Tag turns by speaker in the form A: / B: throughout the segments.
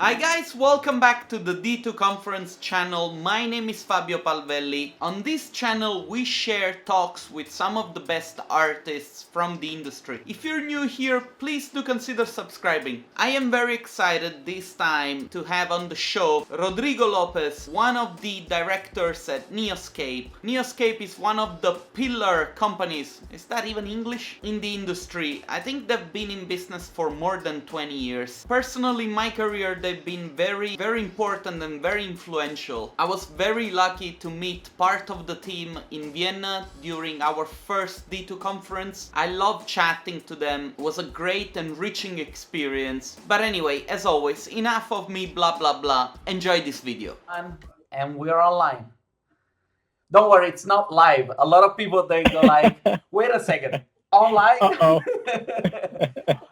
A: Hi guys, welcome back to the D2 Conference channel. My name is Fabio Palvelli. On this channel we share talks with some of the best artists from the industry. If you're new here, please do consider subscribing. I am very excited this time to have on the show Rodrigo Lopez, one of the directors at NEOSCAPE. NEOSCAPE is one of the pillar companies, is that even English? In the industry. I think they've been in business for more than 20 years. Personally, in my career, they've been very important and very influential. I was very lucky to meet part of the team in Vienna during our first D2 conference. I loved chatting to them. It was a great enriching experience. But anyway, as always, enough of me blah blah blah. Enjoy this video.
B: And we are online. Don't worry, it's not live. A lot of people they go like, wait a second, online?
C: Uh-oh.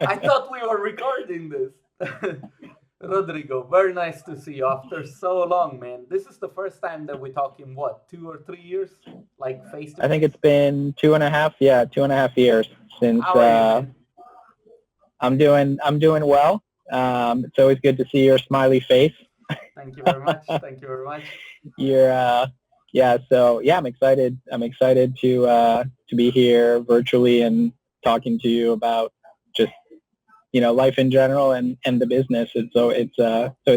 B: I thought we were recording this. Rodrigo, very nice to see you after so long, man. This is the first time that we talk in what, 2 or 3 years? Like face to face?
C: I think it's been 2.5 years since
B: How are you, man?
C: I'm doing well. It's always good to see your smiley face.
B: Thank you very much. Thank you very much.
C: I'm excited. I'm excited to be here virtually and talking to you about just life in general and the business. It's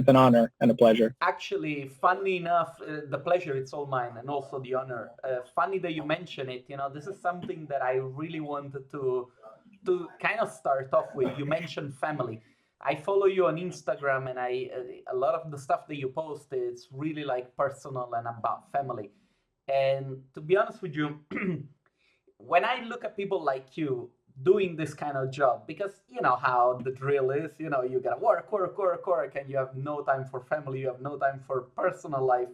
C: an honor and a pleasure.
B: Actually, funny enough, the pleasure it's all mine, and also the honor. Funny that you mention it. This is something that I really wanted to kind of start off with. You mentioned family. I follow you on Instagram, and a lot of the stuff that you post it's really like personal and about family. And to be honest with you, when I look at people like you doing this kind of job, because you know how the drill is, you gotta work, and you have no time for family, you have no time for personal life.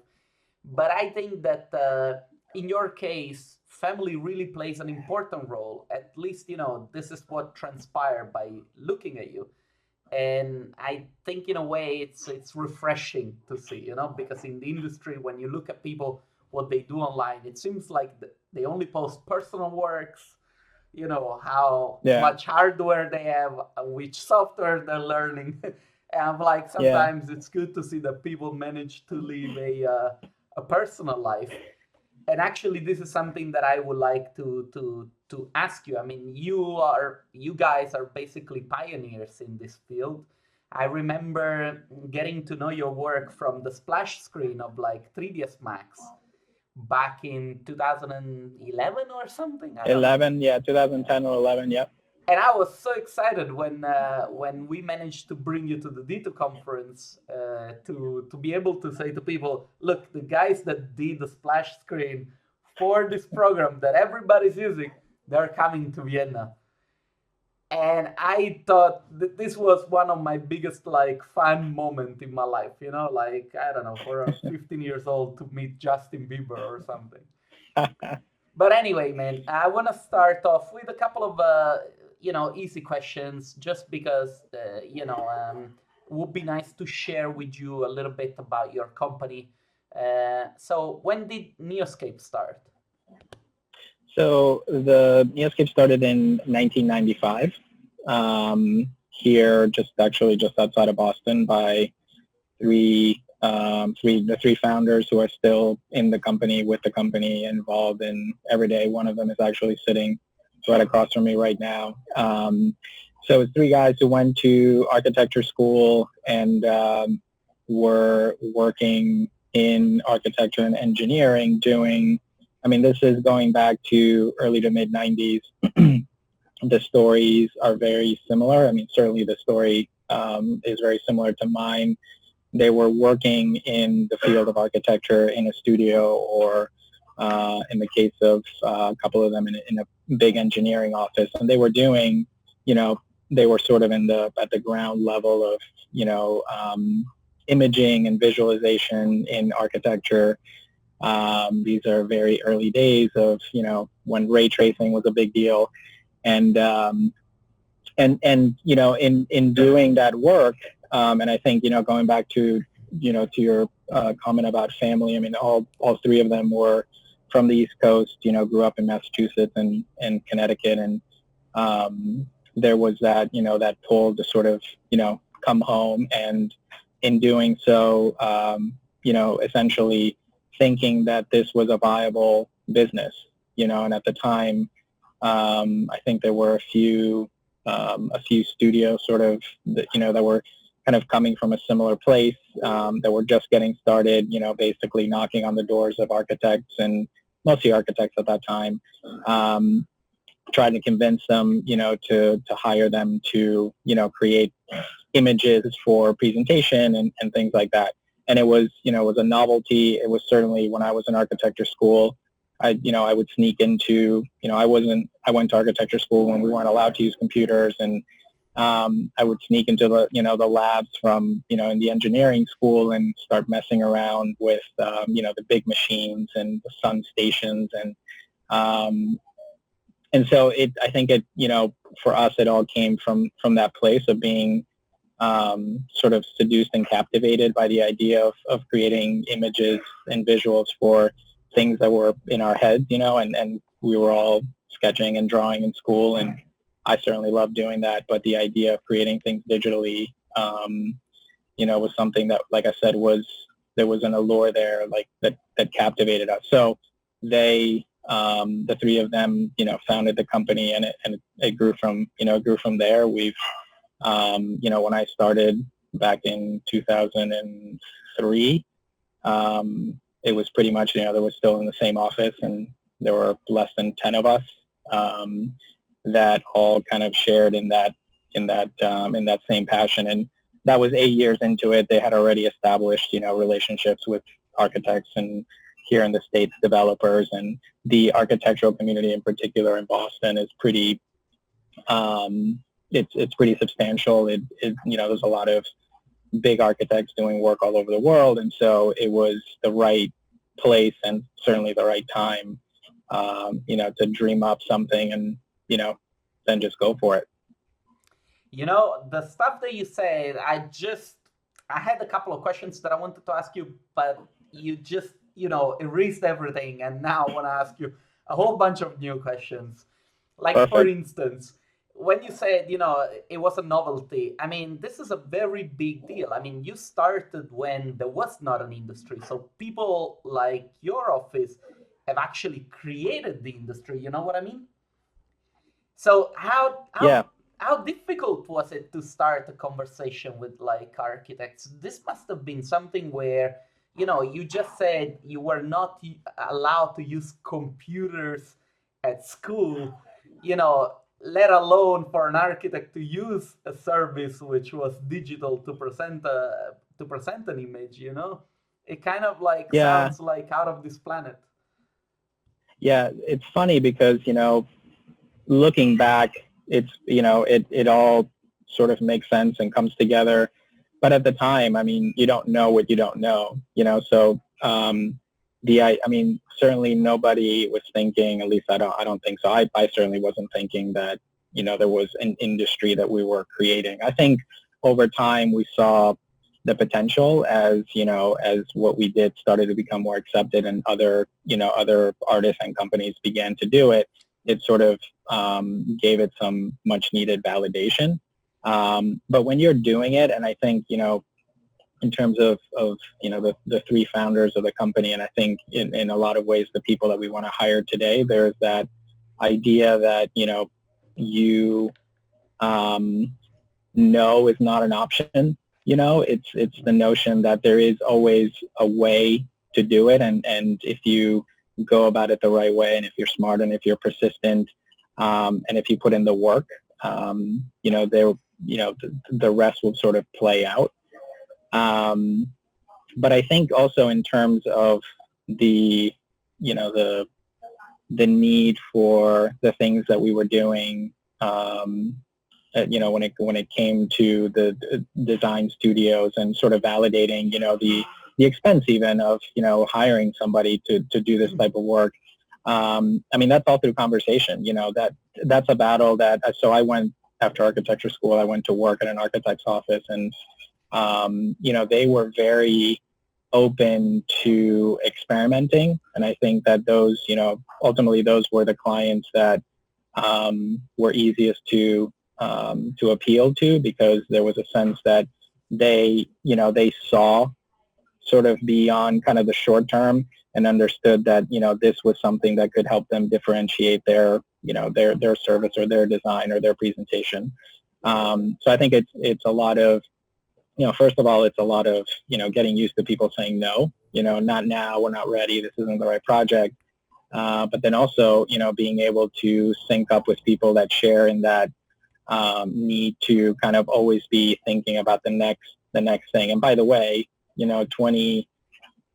B: But I think that in your case, family really plays an important role. At least, this is what transpired by looking at you. And I think in a way it's refreshing to see, because in the industry, when you look at people, what they do online, it seems like they only post personal works, how
C: Yeah.
B: much hardware they have, which software they're learning. And I'm like,
C: Yeah.
B: sometimes it's good to see that people manage to live a personal life. And actually, this is something that I would like to ask you. I mean, you guys are basically pioneers in this field. I remember getting to know your work from the splash screen of like 3ds Max back in 2011 or something. I don't know.
C: 11, yeah, 2010 or 11, yep.
B: And I was so excited when we managed to bring you to the D2 conference to be able to say to people, look, the guys that did the splash screen for this program that everybody's using, they're coming to Vienna. And I thought that this was one of my biggest like fun moment in my life, like I don't know, for a 15 years old to meet Justin Bieber or something. But anyway, man, I want to start off with a couple of easy questions, just because would be nice to share with you a little bit about your company. So when did Neoscape start?
C: So the NEOSCAPE started in 1995 here, just outside of Boston, by the three founders who are still in the company, with the company, involved in every day. One of them is actually sitting right across from me right now. So it's three guys who went to architecture school and were working in architecture and engineering this is going back to early to mid 90s. The stories are very similar. I mean, certainly the story is very similar to mine. They were working in the field of architecture in a studio, or in the case of a couple of them in a big engineering office. And they were doing, they were sort of at the ground level of, imaging and visualization in architecture. These are very early days of, when ray tracing was a big deal. And in doing that work, and I think, going back to your comment about family, I mean, all three of them were from the East Coast, grew up in Massachusetts and Connecticut. And there was that, that pull to sort of, come home and in doing so, essentially thinking that this was a viable business, and at the time, I think there were a few studios sort of that were kind of coming from a similar place, that were just getting started, basically knocking on the doors of architects and mostly architects at that time, trying to convince them, to hire them to, create images for presentation and things like that. And it was a novelty. It was certainly, when I was in architecture school, I would sneak into, I went to architecture school when we weren't allowed to use computers, and I would sneak into the labs from, in the engineering school and start messing around with, the big machines and the sun stations. And so I think for us, it all came from that place of being sort of seduced and captivated by the idea of creating images and visuals for things that were in our heads, and we were all sketching and drawing in school, and I certainly loved doing that. But the idea of creating things digitally, was something that, like I said, there was an allure there, like that captivated us. So the three of them, founded the company, and it grew from there. We've, when I started back in 2003, it was pretty much, they were still in the same office, and there were less than 10 of us, that all kind of shared in that same passion. And that was 8 years into it. They had already established, relationships with architects and here in the States, developers, and the architectural community in particular in Boston is pretty, it's pretty substantial. There's a lot of big architects doing work all over the world, and so it was the right place and certainly the right time, to dream up something and, then just go for it.
B: The stuff that you said, I had a couple of questions that I wanted to ask you, but you just, erased everything, and now I want to ask you a whole bunch of new questions. Like,
C: Perfect.
B: For instance, when you said, it was a novelty, I mean, this is a very big deal. I mean, you started when there was not an industry. So people like your office have actually created the industry. You know what I mean? So how difficult was it to start a conversation with like architects? This must have been something where, you just said you were not allowed to use computers at school, let alone for an architect to use a service which was digital to present an image. It kind of like sounds like out of this planet.
C: Yeah, it's funny because, looking back, it's, it all sort of makes sense and comes together. But at the time, I mean, you don't know what you don't know, so certainly nobody was thinking, at least I don't think so. I certainly wasn't thinking that, there was an industry that we were creating. I think over time we saw the potential as what we did started to become more accepted, and other artists and companies began to do it. It sort of gave it some much needed validation. But when you're doing it, and I think, in terms of the three founders of the company, and I think in a lot of ways the people that we want to hire today, there's that idea that, you no is not an option. It's the notion that there is always a way to do it, and if you go about it the right way, and if you're smart, and if you're persistent, and if you put in the work, the rest will sort of play out. But I think also in terms of the need for the things that we were doing, when it came to the design studios and sort of validating, the expense even of, hiring somebody to do this type of work. That's all through conversation, that's a battle so I went, after architecture school, I went to work at an architect's office, and, they were very open to experimenting. And I think that those, ultimately those were the clients that were easiest to appeal to, because there was a sense that they saw sort of beyond kind of the short term and understood that, this was something that could help them differentiate their service or their design or their presentation. So I think it's a lot of, first of all, it's a lot of, getting used to people saying no, not now, we're not ready, this isn't the right project. But then also, being able to sync up with people that share in that need to kind of always be thinking about the next thing. And by the way,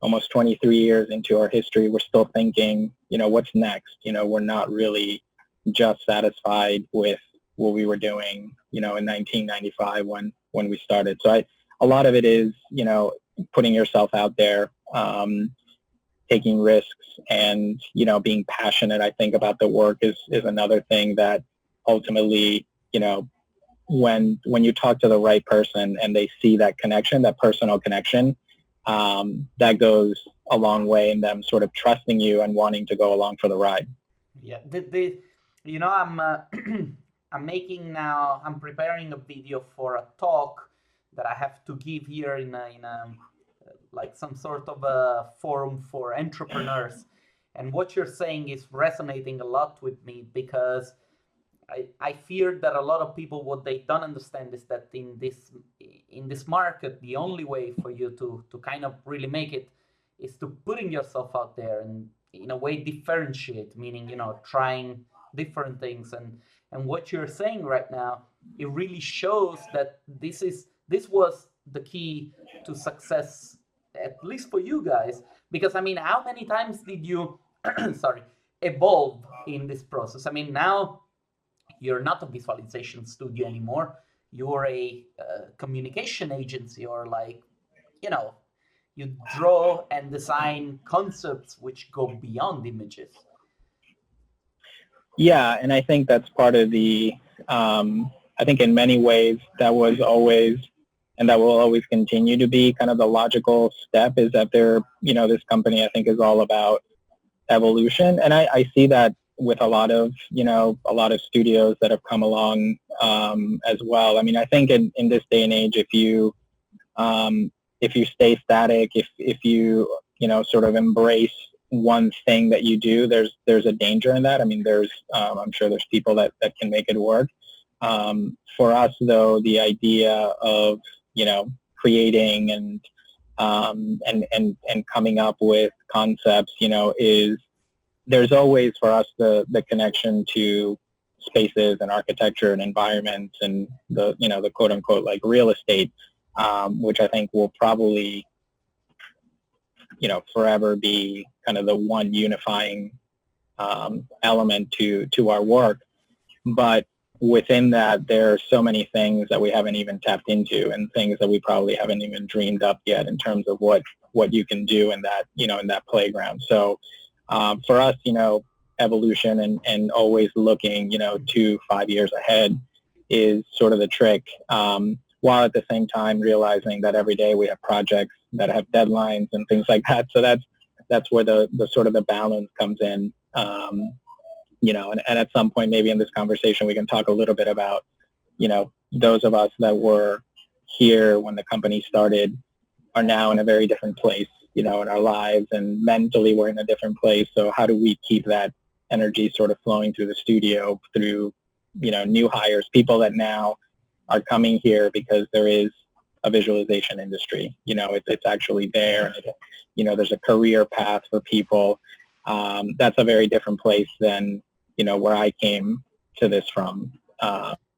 C: almost 23 years into our history, we're still thinking, what's next? We're not really just satisfied with what we were doing, in 1995 when we started. So a lot of it is, putting yourself out there, taking risks, and, being passionate, I think, about the work is another thing that ultimately, when you talk to the right person and they see that connection, that personal connection, that goes a long way in them sort of trusting you and wanting to go along for the ride.
B: Yeah, I'm preparing a video for a talk that I have to give here in a like some sort of a forum for entrepreneurs. And what you're saying is resonating a lot with me, because I fear that a lot of people, what they don't understand is that in this market, the only way for you to kind of really make it is to putting yourself out there and in a way differentiate, meaning, trying different things. And what you're saying right now, it really shows that this was the key to success, at least for you guys. Because how many times did you evolve in this process? Now you're not a visualization studio anymore. You're a communication agency, or you draw and design concepts which go beyond images.
C: Yeah, and I think that's part of the, I think in many ways that was always, and that will always continue to be kind of the logical step, is that this company, I think, is all about evolution. And I see that with a lot of studios that have come along as well. I think in this day and age, if you stay static, if you sort of embrace one thing that you do, there's a danger in that. I'm sure there's people that can make it work. For us, though, the idea of creating and coming up with concepts, is there's always for us the connection to spaces and architecture and environments and the quote unquote like real estate, which I think will probably forever be kind of the one unifying element to our work. But within that, there are so many things that we haven't even tapped into, and things that we probably haven't even dreamed up yet in terms of what you can do in that playground. So for us, evolution and always looking 2-5 years ahead is sort of the trick, while at the same time realizing that every day we have projects that have deadlines and things like that. So that's where the sort of the balance comes in. And at some point, maybe in this conversation, we can talk a little bit about, those of us that were here when the company started are now in a very different place, in our lives, and mentally we're in a different place. So how do we keep that energy sort of flowing through the studio, through, new hires, people that now are coming here because there is a visualization industry, it's actually there. And, there's a career path for people. That's a very different place than, where I came to this from.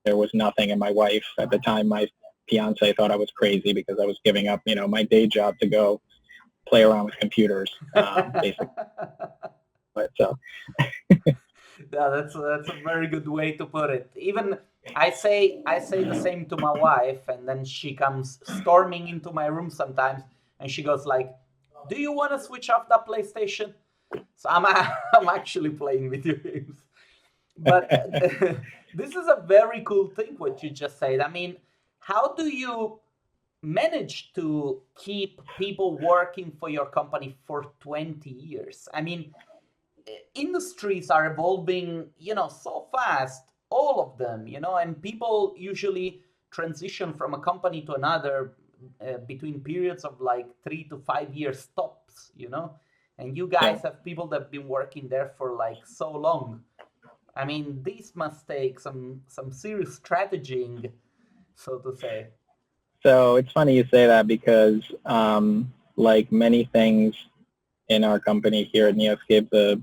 C: There was nothing, and my wife at the time, my fiance, thought I was crazy because I was giving up, my day job to go play around with computers, basically. But so.
B: Yeah, that's a very good way to put it. Even I say the same to my wife, and then she comes storming into my room sometimes, and she goes like, "Do you want to switch off that PlayStation?" So I'm actually playing video games. But this is a very cool thing what you just said. How do you manage to keep people working for your company for 20 years? Industries are evolving, so fast, all of them, and people usually transition from a company to another between periods of like 3 to 5 years tops, and you
C: Yeah.
B: guys have people that have been working there for like so long. I mean, this must take some serious strategizing, so to say.
C: So it's funny you say that because, like many things in our company here at NEOSCAPE,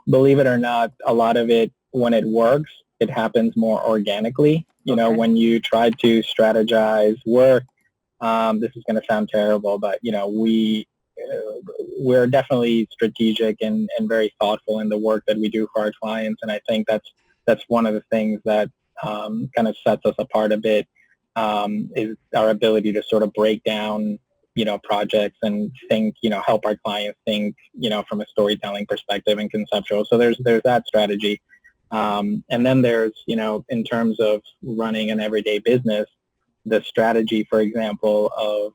C: believe it or not, a lot of it, when it works, it happens more organically. You know,
B: Okay.
C: when you try to strategize work, this is going to sound terrible, but, we're definitely strategic and very thoughtful in the work that we do for our clients. And I think that's one of the things that kind of sets us apart a bit, is our ability to sort of break down, projects and think, help our clients think, from a storytelling perspective and conceptual. So there's that strategy. And then there's, in terms of running an everyday business, the strategy, for example, of,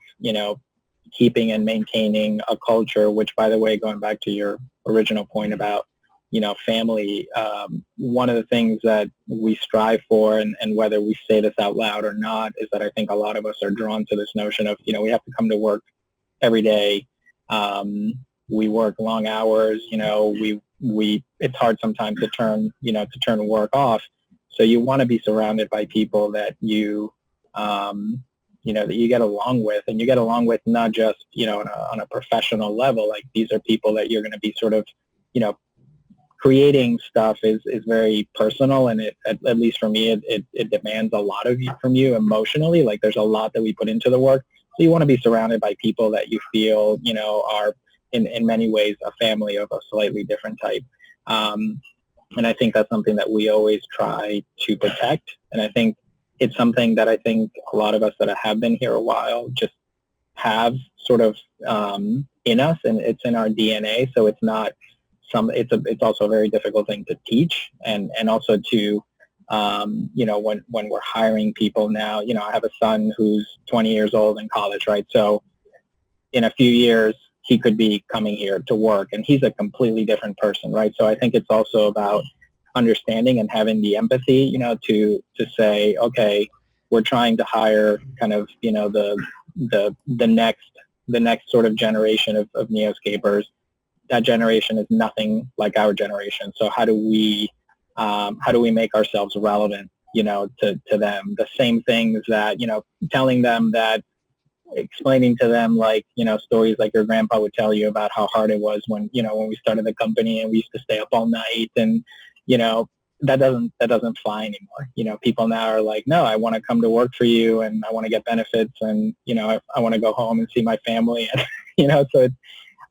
C: keeping and maintaining a culture, which, by the way, going back to your original point about, family, one of the things that we strive for, and whether we say this out loud or not, is that I think a lot of us are drawn to this notion of, we have to come to work every day. We work long hours, it's hard sometimes to turn work off. So you want to be surrounded by people that that you get along with, and you get along with not just, on a professional level. Like, these are people that you're going to be sort of, creating stuff is very personal, and at least for me, it demands a lot of you from you emotionally. Like, there's a lot that we put into the work. So you want to be surrounded by people that you feel, are in many ways a family of a slightly different type. And I think that's something that we always try to protect. And I think it's something that I think a lot of us that have been here a while just have sort of in us, and it's in our DNA. So it's not it's also a very difficult thing to teach, and also to when we're hiring people now, I have a son who's 20 years old in college, right? So in a few years, he could be coming here to work, and he's a completely different person, right? So I think it's also about understanding and having the empathy, to say, okay, we're trying to hire kind of, the next sort of generation of neoscapers. That generation is nothing like our generation. So how do we make ourselves relevant, to them? The same things that, telling them that, explaining to them, like, stories like your grandpa would tell you about how hard it was when we started the company and we used to stay up all night, and, that doesn't fly anymore. People now are like, no, I want to come to work for you, and I want to get benefits, and, I want to go home and see my family. And, so it's,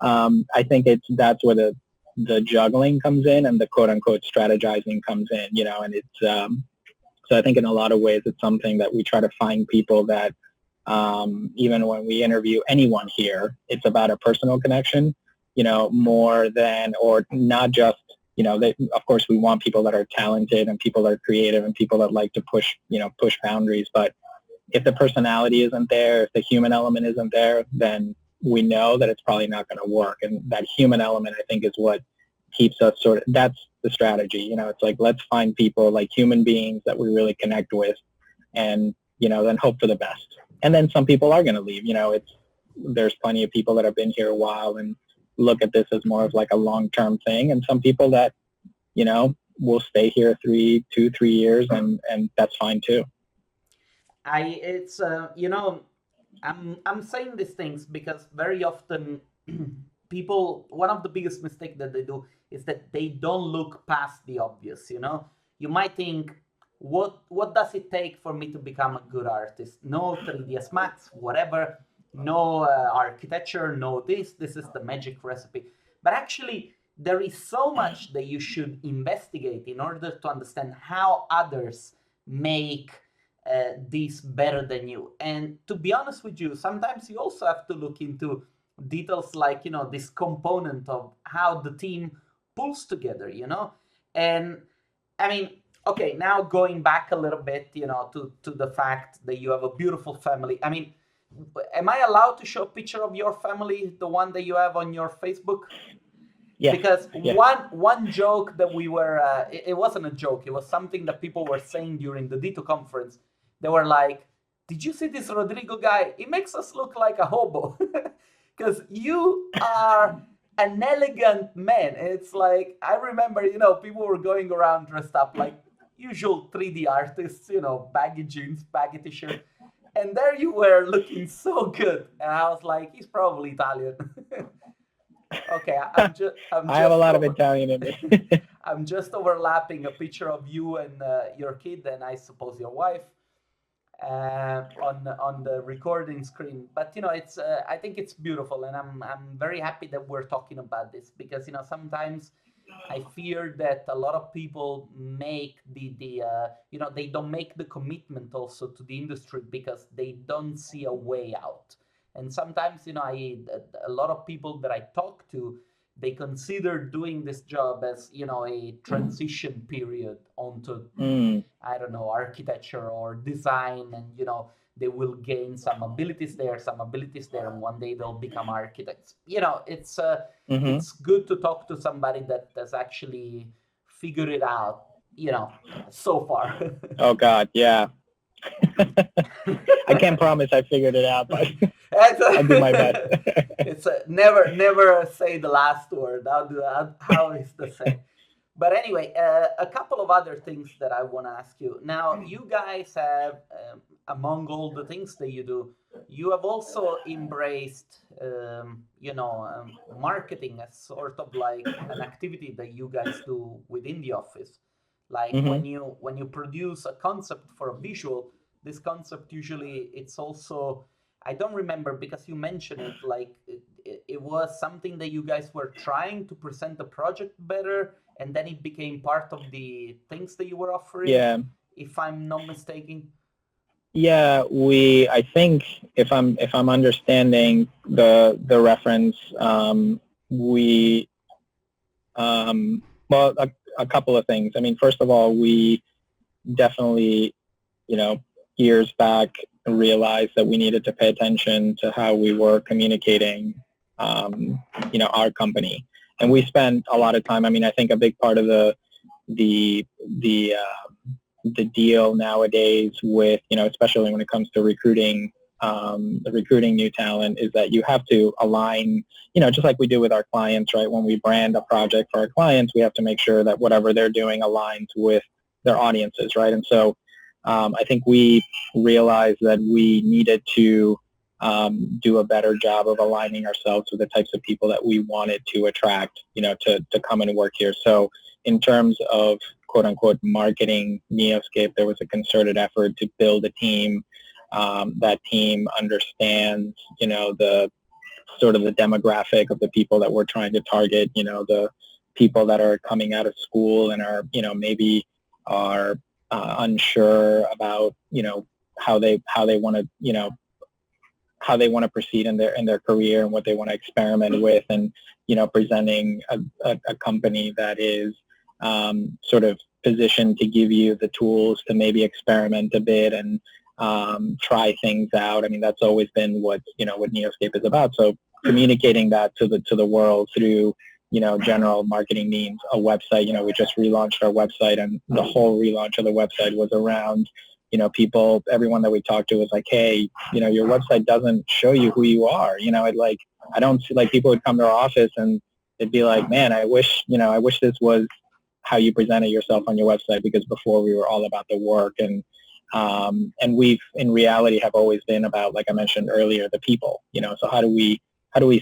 C: I think that's where the juggling comes in, and the quote unquote strategizing comes in, and it's, so I think in a lot of ways it's something that we try to find people that, even when we interview anyone here, it's about a personal connection, more than, or not just, of course we want people that are talented and people that are creative and people that like to push boundaries. But if the personality isn't there, if the human element isn't there, then we know that it's probably not going to work. And that human element, I think, is what keeps us that's the strategy. It's like, let's find people, like human beings, that we really connect with, and, then hope for the best. And then some people are going to leave. There's plenty of people that have been here a while and look at this as more of like a long-term thing. And some people that, will stay here 3 years, and that's fine too.
B: I'm saying these things because very often people, one of the biggest mistakes that they do is that they don't look past the obvious. You might think, what does it take for me to become a good artist? No 3ds Max, whatever, no architecture, no this is the magic recipe. But actually, there is so much that you should investigate in order to understand how others make this better than you. And to be honest with you, sometimes you also have to look into details like, this component of how the team pulls together, And I mean, okay, now going back a little bit, to the fact that you have a beautiful family. I mean, am I allowed to show a picture of your family, the one that you have on your Facebook?
C: Yeah.
B: Because
C: yeah.
B: one joke that we were, it wasn't a joke, it was something that people were saying during the D2 conference. They were like, did you see this Rodrigo guy? He makes us look like a hobo. Because you are an elegant man. It's like, I remember, people were going around dressed up like usual 3D artists, baggy jeans, baggy t-shirt. And there you were looking so good. And I was like, he's probably Italian. Okay,
C: I have a lot of Italian in me.
B: I'm just overlapping a picture of you and your kid, and I suppose your wife, on the recording screen. But it's I think it's beautiful, and I'm very happy that we're talking about this, because sometimes I fear that a lot of people make they don't make the commitment also to the industry because they don't see a way out. And sometimes a lot of people that I talk to, they consider doing this job as a transition period onto I don't know, architecture or design, and they will gain some abilities there, and one day they'll become architects.
C: Mm-hmm.
B: It's good to talk to somebody that has actually figured it out, so far.
C: Oh God, yeah. I can't promise I figured it out, but I'll do my best.
B: It's never say the last word. How is the saying? But anyway, a couple of other things that I want to ask you. Now, you guys have, among all the things that you do, you have also embraced, marketing as sort of like an activity that you guys do within the office. Like
C: Mm-hmm.
B: when you produce a concept for a visual, this concept usually it's also, I don't remember because you mentioned it, like it was something that you guys were trying to present the project better, and then it became part of the things that you were offering,
C: Yeah.
B: if I'm not mistaken.
C: Yeah, I think if I'm understanding the reference, we well, a couple of things. I mean, first of all, we definitely, years back realized that we needed to pay attention to how we were communicating, our company. And we spent a lot of time. I mean, I think a big part of the deal nowadays with, especially when it comes to recruiting, recruiting new talent, is that you have to align, just like we do with our clients, right? When we brand a project for our clients, we have to make sure that whatever they're doing aligns with their audiences, right? And so I think we realized that we needed to do a better job of aligning ourselves with the types of people that we wanted to attract, to come and work here. So in terms of quote unquote marketing NEOSCAPE, there was a concerted effort to build a team. That team understands, the sort of the demographic of the people that we're trying to target, the people that are coming out of school and are, maybe are unsure about, how they want to, how they want to proceed in their career and what they want to experiment with, and presenting a company that is sort of positioned to give you the tools to maybe experiment a bit and try things out. I mean, that's always been what NEOSCAPE is about. So communicating that to the world through general marketing means, a website. We just relaunched our website, and the whole relaunch of the website was around everyone that we talked to was like, hey, your website doesn't show you who you are. I don't see, like, people would come to our office and they'd be like, man, I wish this was how you presented yourself on your website, because before we were all about the work, and we've in reality have always been about, like I mentioned earlier, the people. So how do we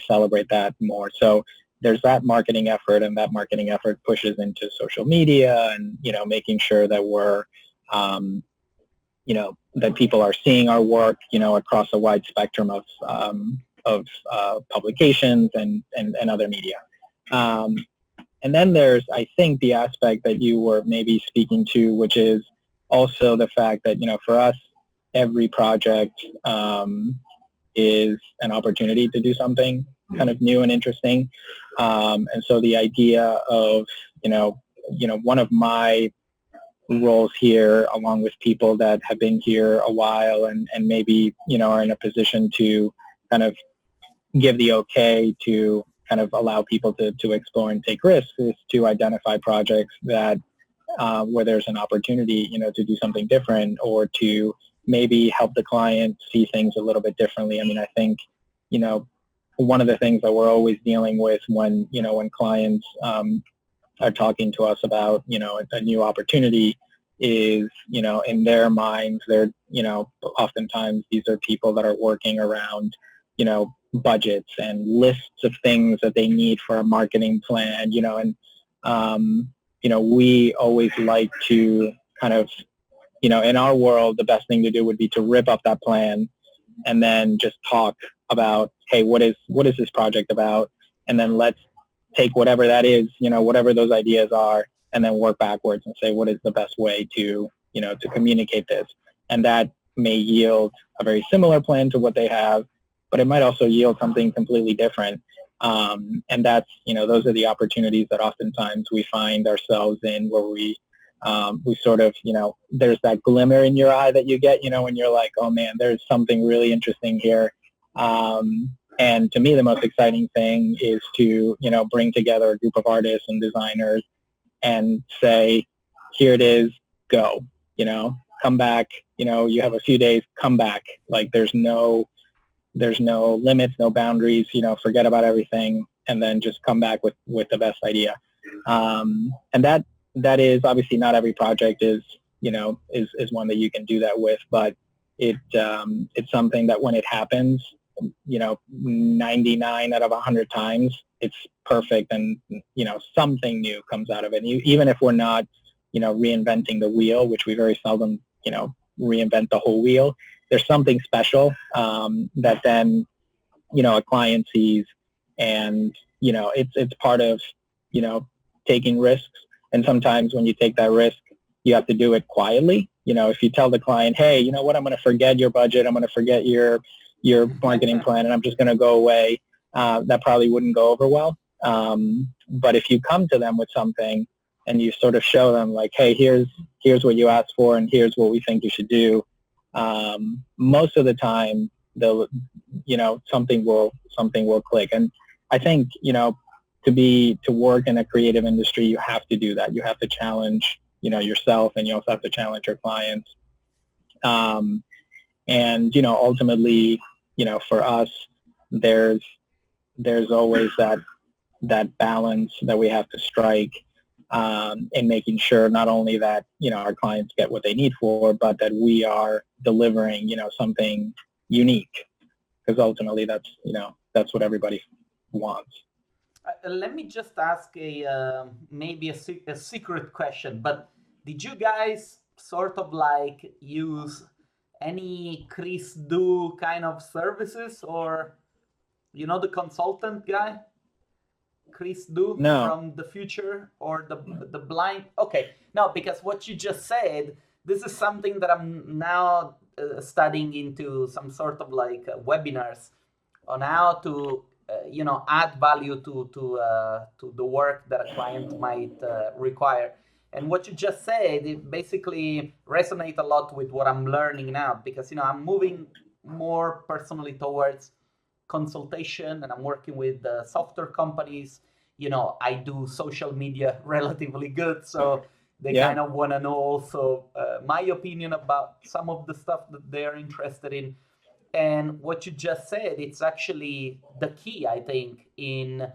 C: celebrate that more? So there's that marketing effort, and that marketing effort pushes into social media, and making sure that we're that people are seeing our work, across a wide spectrum of publications and other media. And then there's, I think, the aspect that you were maybe speaking to, which is also the fact that, for us, every project is an opportunity to do something kind of new and interesting. And so the idea of, one of my roles here, along with people that have been here a while and maybe, are in a position to kind of give the okay to kind of allow people to explore and take risks, is to identify projects that where there's an opportunity, to do something different, or to maybe help the client see things a little bit differently. I mean, I think, one of the things that we're always dealing with when clients are talking to us about, a new opportunity is, in their minds, they're, oftentimes these are people that are working around, budgets and lists of things that they need for a marketing plan, and, we always like to kind of, in our world, the best thing to do would be to rip up that plan and then just talk about, hey, what is this project about? And then let's take whatever that is, whatever those ideas are, and then work backwards and say, what is the best way to, to communicate this? And that may yield a very similar plan to what they have, but it might also yield something completely different. And that's, those are the opportunities that oftentimes we find ourselves in, where we sort of, there's that glimmer in your eye that you get, when you're like, oh man, there's something really interesting here. And to me, the most exciting thing is to, bring together a group of artists and designers and say, here it is, go, come back, you have a few days, come back. Like there's no limits, no boundaries, forget about everything, and then just come back with the best idea. And that is obviously not every project is one that you can do that with, but it's something that when it happens, 99 out of 100 times, it's perfect, and something new comes out of it. Even if we're not reinventing the wheel, which we very seldom reinvent the whole wheel, there's something special that then a client sees, and it's part of taking risks. And sometimes when you take that risk, you have to do it quietly. If you tell the client, hey, you know what, I'm going to forget your budget, I'm going to forget your marketing plan, and I'm just going to go away, that probably wouldn't go over well. But if you come to them with something and you sort of show them like, hey, here's what you asked for, and here's what we think you should do, most of the time they'll, something will click. And I think, to work in a creative industry, you have to do that. You have to challenge, yourself, and you also have to challenge your clients. And, ultimately, for us, there's always that balance that we have to strike, in making sure not only that, our clients get what they need for, but that we are delivering, something unique, because ultimately that's what everybody wants.
B: Let me just ask maybe a secret question, but did you guys sort of like use any Chris Do kind of services, or the consultant guy, Chris Do?
C: No.
B: From the future, or the blind? Okay, no, because what you just said, this is something that I'm now studying into some sort of like webinars on how to add value to the work that a client might require. And what you just said, it basically resonates a lot with what I'm learning now, because I'm moving more personally towards consultation, and I'm working with software companies. I do social media relatively good, so they kind of want to know also my opinion about some of the stuff that they're interested in. And what you just said, it's actually the key, I think, in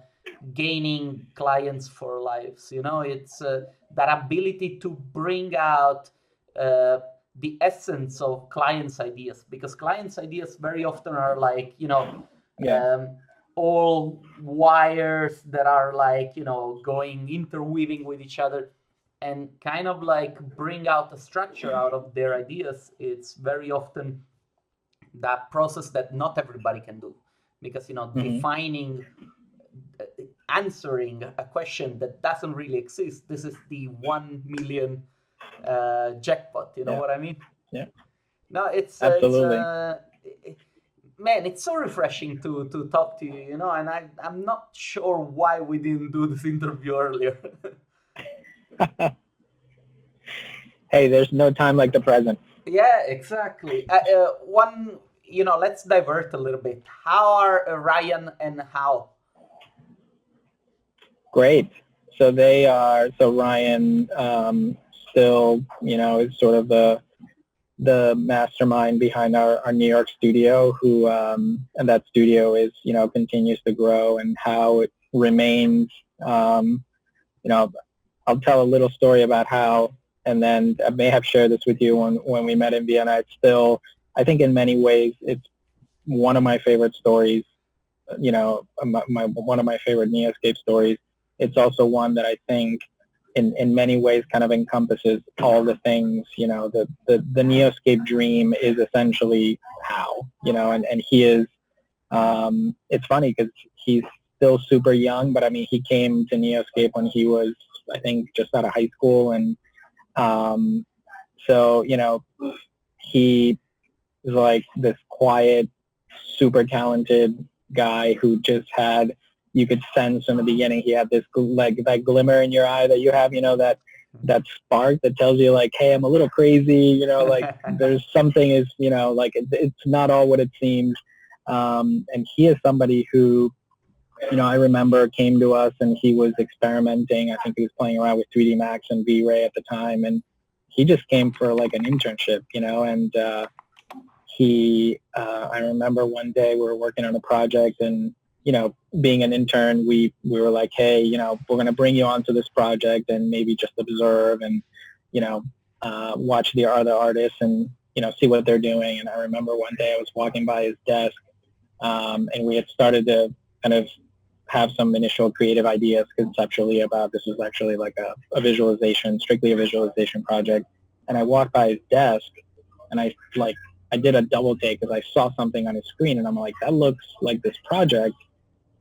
B: gaining clients for lives. It's that ability to bring out the essence of clients' ideas, because clients' ideas very often are like, all wires that are like, going interweaving with each other, and kind of like bring out a structure out of their ideas. It's very often that process that not everybody can do, because defining, answering a question that doesn't really exist, this is the 1 million jackpot, what I mean? No, it's
C: absolutely.
B: Man, it's so refreshing to talk to you, and I'm not sure why we didn't do this interview earlier.
C: Hey, there's no time like the present.
B: Yeah, exactly. Let's divert a little bit. How are Ryan and Hal?
C: Great. So Ryan still, is sort of the the mastermind behind our New York studio, who and that studio is, continues to grow, and how it remains. You know, I'll tell a little story about how, and then I may have shared this with you when we met in Vienna. It's still, I think, in many ways, it's one of my favorite stories. One of my favorite NEOSCAPE stories. It's also one that I think in many ways kind of encompasses all the things. The NEOSCAPE dream is essentially how, and he is, it's funny because he's still super young, but I mean, he came to NEOSCAPE when he was, I think, just out of high school. And so, he was like this quiet, super talented guy who just had, you could sense from the beginning, he had this like that glimmer in your eye that you have, that spark that tells you like, hey, I'm a little crazy, like there's something is, like it's not all what it seems. And he is somebody who, I remember came to us and he was experimenting. I think he was playing around with 3D Max and V-Ray at the time. And he just came for like an internship, and I remember one day we were working on a project, and, being an intern, we were like, hey, we're going to bring you onto this project and maybe just observe and, watch the other artists and, see what they're doing. And I remember one day I was walking by his desk, and we had started to kind of have some initial creative ideas conceptually about this was actually like a visualization, strictly a visualization project. And I walked by his desk and I did a double take because I saw something on his screen and I'm like, that looks like this project.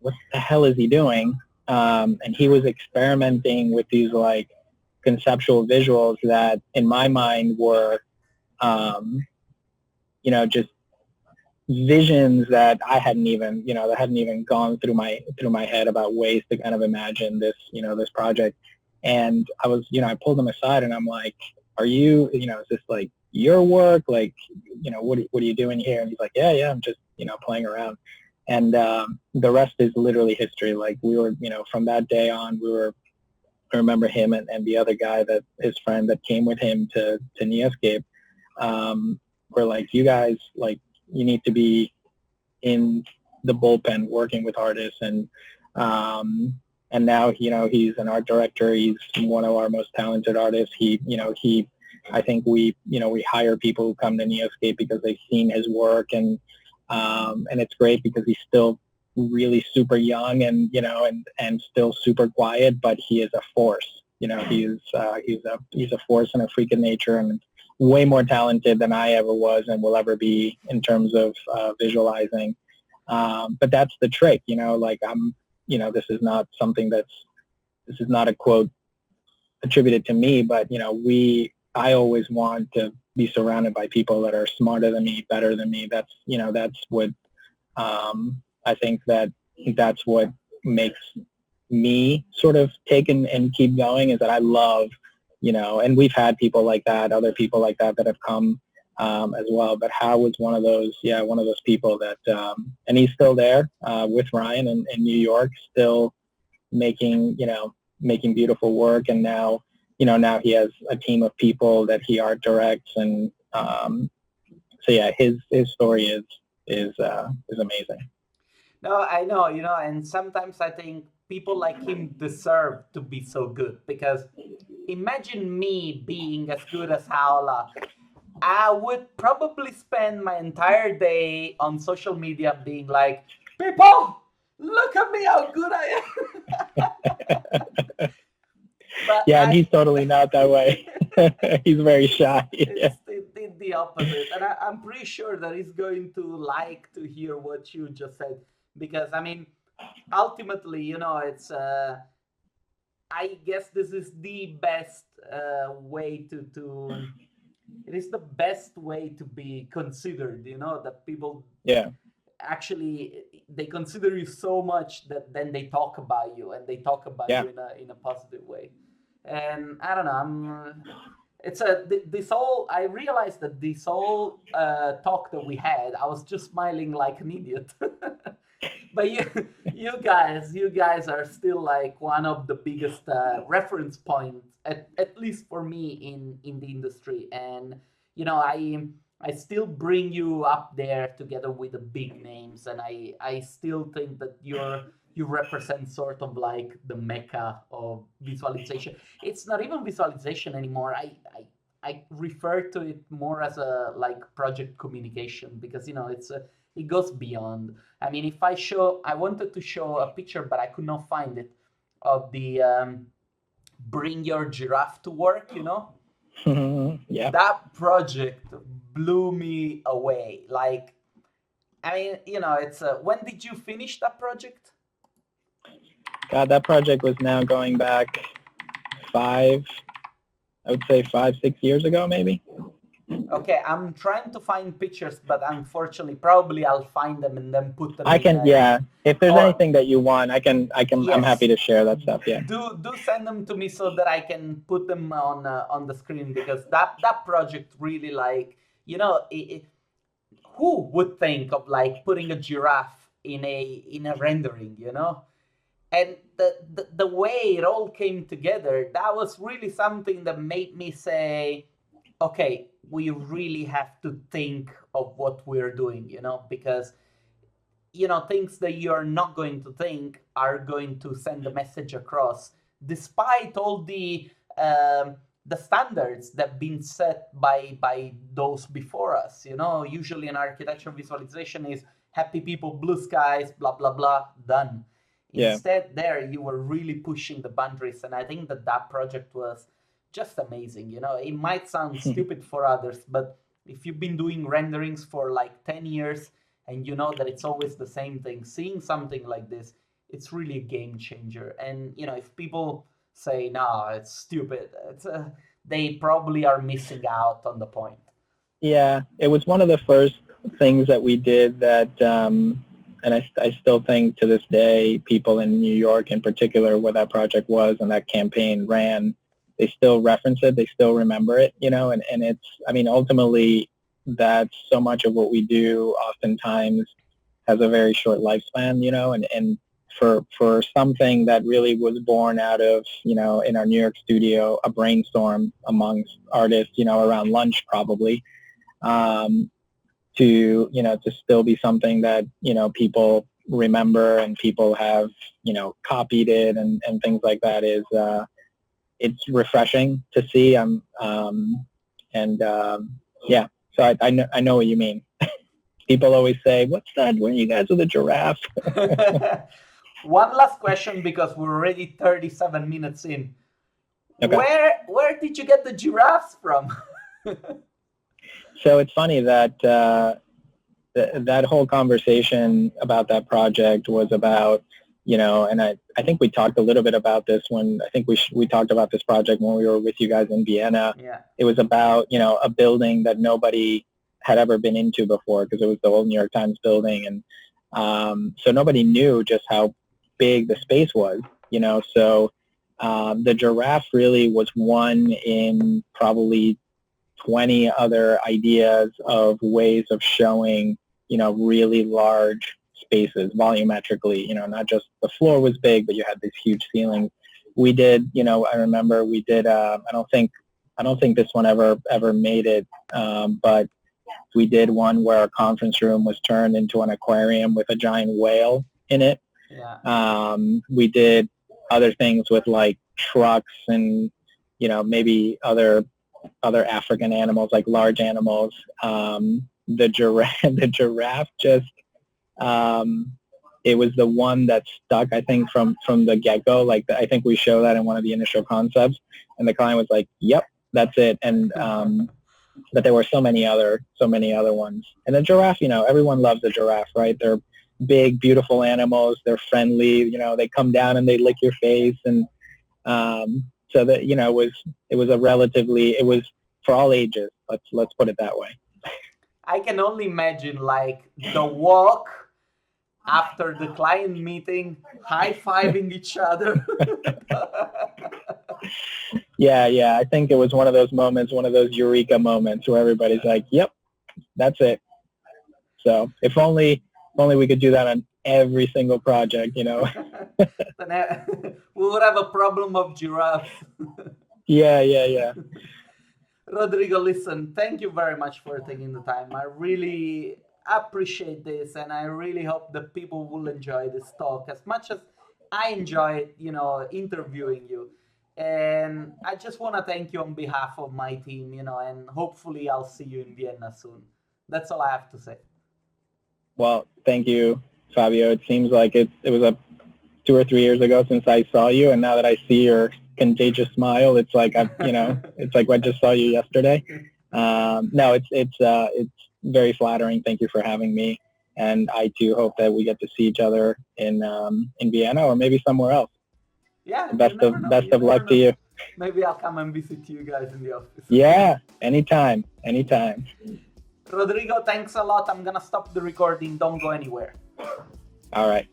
C: What the hell is he doing? And he was experimenting with these like conceptual visuals that in my mind were, just visions that I hadn't even, that hadn't even gone through my head about ways to kind of imagine this, this project. And I was, I pulled him aside and I'm like, are you, is this like your work? Like, what are you doing here? And he's like, yeah, I'm just, playing around. And the rest is literally history. Like we were, from that day on, I remember him and the other guy, that his friend that came with him to NEOSCAPE, were like, you guys, like, you need to be in the bullpen working with artists. And now, he's an art director. He's one of our most talented artists. I think we hire people who come to NEOSCAPE because they've seen his work, and it's great because he's still really super young and, and still super quiet, but he is a force. He's a force and a freak of nature, and way more talented than I ever was and will ever be in terms of visualizing. But that's the trick, like this is not something this is not a quote attributed to me, but, I always want to be surrounded by people that are smarter than me, better than me. That's what, I think that's what makes me sort of take and keep going, is that I love, and we've had people like that, other people like that have come as well. But Hal was one of those people that, and he's still there with Ryan in New York, still making beautiful work. And now, now he has a team of people that he art directs. And so yeah, his story is amazing.
B: No, I know, and sometimes I think people like him deserve to be so good, because imagine me being as good as Haola. I would probably spend my entire day on social media being like, people, look at me, how good I am.
C: But yeah, and he's totally not that way. He's very shy.
B: It's the opposite. And I'm pretty sure that he's going to like to hear what you just said. Because, I mean, ultimately, it's... I guess this is the best way to... It is the best way to be considered, that people...
C: Yeah.
B: Actually, they consider you so much that then they talk about you, and they talk about you in a positive way. And I don't know, I realized that this whole talk that we had, I was just smiling like an idiot. But you guys are still like one of the biggest reference points, at least for me, in the industry. And I still bring you up there together with the big names, and I still think that you represent sort of like the mecca of visualization. It's not even visualization anymore. I refer to it more as a like project communication, because it goes beyond. I mean, if I wanted to show a picture, but I could not find it, of the bring your giraffe to work.
C: Yeah.
B: That project blew me away. Like, I mean, it's when did you finish that project?
C: God, that project was now going back I would say 5, 6 years ago, maybe.
B: Okay, I'm trying to find pictures, but unfortunately, probably I'll find them and then put them
C: I can, yeah. If there's
B: or
C: anything that you want, I'm
B: yes,
C: happy to share that stuff. Yeah.
B: do send them to me so that I can put them on the screen, because that project really, like, who would think of like putting a giraffe in a rendering, and the way it all came together, that was really something that made me say, okay, we really have to think of what we're doing, because things that you're not going to think are going to send a message across, despite all the standards that have been set by those before us. Usually an architecture visualization is happy people, blue skies, blah blah blah, done.
C: Yeah.
B: Instead, there you were really pushing the boundaries, and I think that project was just amazing. It might sound stupid for others, but if you've been doing renderings for like 10 years and you know that it's always the same thing, seeing something like this, it's really a game changer. And if people say, no, it's stupid, they probably are missing out on the point.
C: Yeah, it was one of the first things that we did that, and I still think to this day, people in New York in particular, where that project was and that campaign ran, they still reference it, they still remember it, and it's, I mean, ultimately, that's so much of what we do oftentimes has a very short lifespan, and for something that really was born out of, in our New York studio, a brainstorm amongst artists, around lunch probably, to still be something that, people remember and people have, copied it and things like that is, it's refreshing to see. Yeah, so I know what you mean. People always say, what's that? When you guys with a giraffe?
B: One last question, because we're already 37 minutes in. Okay. Where did you get the giraffes from?
C: So it's funny that that whole conversation about that project was about, and I think we talked a little bit about this when I think we talked about this project when we were with you guys in Vienna.
B: Yeah.
C: It was about, a building that nobody had ever been into before, because it was the old New York Times building. And so nobody knew just how big the space was, so the giraffe really was one in probably 20 other ideas of ways of showing, really large spaces volumetrically, not just the floor was big, but you had these huge ceilings. We did, I remember we did, I don't think this one ever made it, but we did one where our conference room was turned into an aquarium with a giant whale in it.
B: Yeah.
C: We did other things with like trucks and, maybe other African animals, like large animals. The giraffe just, it was the one that stuck, I think, from the get-go. Like, I think we showed that in one of the initial concepts, and the client was like, yep, that's it. And but there were so many other ones. And the giraffe, everyone loves a giraffe, right? They're big, beautiful animals. They're friendly. They come down and they lick your face. And so that, it was for all ages. Let's put it that way.
B: I can only imagine like the walk after the client meeting, high-fiving each other.
C: Yeah. I think it was one of those moments, one of those eureka moments where everybody's like, yep, that's it. So if only we could do that on every single project,
B: Then we would have a problem of giraffes.
C: Yeah.
B: Rodrigo, listen, thank you very much for taking the time. I really appreciate this, and I really hope that people will enjoy this talk as much as I enjoyed, interviewing you. And I just want to thank you on behalf of my team, and hopefully I'll see you in Vienna soon. That's all I have to say.
C: Well, thank you, Fabio. It seems like it was 2 or 3 years ago since I saw you, and now that I see your contagious smile, it's like it's like I just saw you yesterday. No, it's very flattering. Thank you for having me, and I too hope that we get to see each other in Vienna or maybe somewhere else.
B: Yeah,
C: Best of luck to you.
B: Maybe I'll come and visit you guys in the office.
C: Yeah, anytime.
B: Rodrigo, thanks a lot. I'm gonna stop the recording. Don't go anywhere.
C: All right.